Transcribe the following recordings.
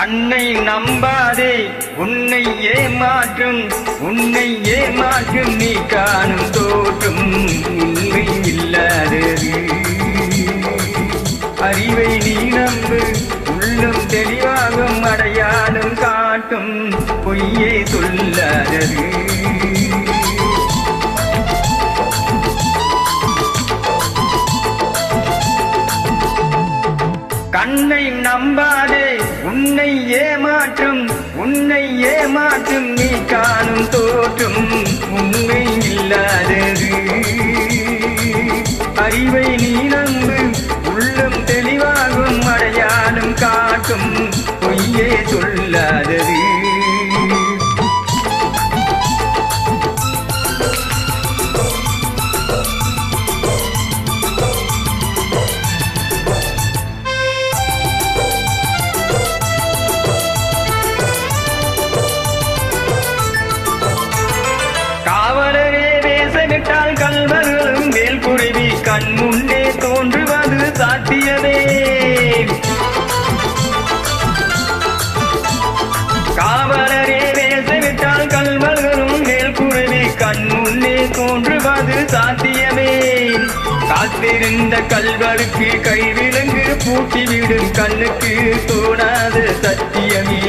கண்ணை நம்பாதே உன்னை ஏமாற்றும் நீ காணும் தோற்றும் உண்மை இல்லாதது. அறிவை நீ நம்பு, உள்ளம் தெளிவாகும், அடையாளம் காட்டும் பொய்யே சொல்லாதது. கண்ணை நம்பாதே உன்னை ஏமாற்றும் நீ காணும் தோற்றும் உண்மை இல்லாதது. அறிவை நீ நம்பு, உள்ளம் தெளிவாகும், அடையாளம் காட்டும் பொய்யே சொல்லாதது. கல்வர்களும் மேல் குருவி கண் முன்னே தோன்றுவது சாத்தியமே. காவலரே வேசவிட்டால் கல்வர்களும் மேல் குருவி கண் முன்னே தோன்றுவது சாத்தியமே. காத்திருந்த கல்வருக்கு கைவிலங்கு பூட்டிவிடும் கண்ணுக்கு தோணாத சத்தியமே.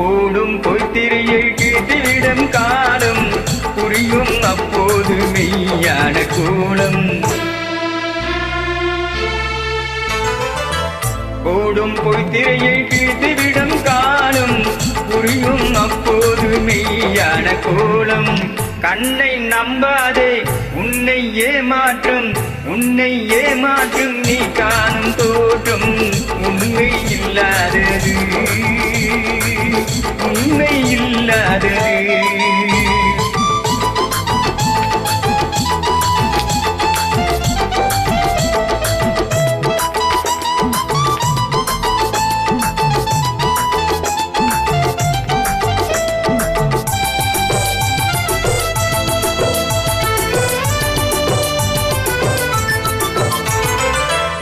ஓடும் பொய்த்திரையை கேட்டுவிடும் காலம் புரியும் அப்போது மெய்யான கோலம். ஓடும் பொய்த்திரையை கேட்டுவிடும் காலம் புரியும் அப்போது மெய்யான கோலம். கண்ணை நம்பாதே உன்னை ஏமாற்றும் நீ காணும் தோற்றும் உண்மை இல்லாதது. உண்மை இல்லாதது.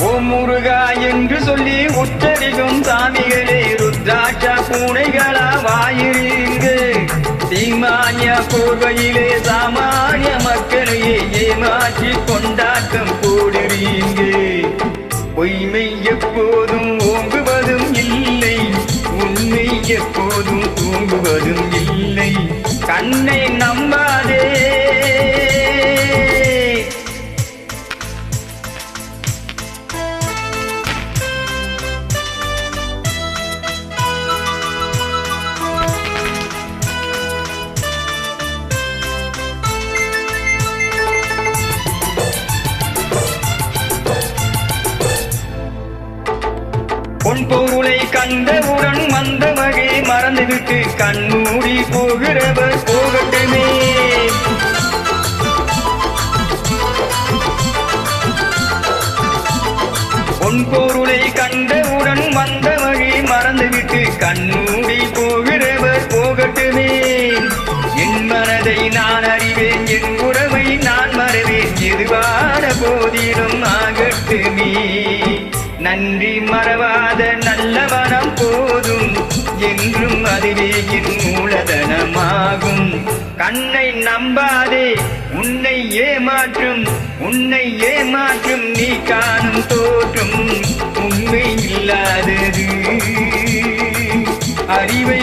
ஓம் முருகா என்று சொல்லி உச்சரிக்கும் சாமிகளே, ருத்ராட்ச பூனைகளா வாயிருங்க. தீமானிய போர்வையிலே சாமானிய மக்களையே ஏமாற்றி கொண்டாட்டம் போடுறீங்க. பொய்மை எப்போதும் ஓங்குவதும் இல்லை, உண்மை எப்போதும் தூங்குவதும் இல்லை. கண்ணை நம்பாதே பொன் பொருளை கண்டவுடன் வந்த வகை மறந்துவிட்டு கண்மூடி போகிறவர் போகட்டுமே. பொன் பொருளை கண்டவுடன் வந்த வகை மறந்துவிட்டு கண்மூடி போகிறவர் போகட்டுமே. என் மனதை நான் அறிவேன், என் உறவை நான் மறவேன், எதுவான போதிலும் ஆகட்டுமே. நன்றி மறவாத நல்ல மனம் போதும், என்றும் அதுவே என் மூலதனமாகும். கண்ணை நம்பாதே உன்னை ஏமாற்றும் நீ காணும் தோற்றும் உண்மை இல்லாதது. அறிவை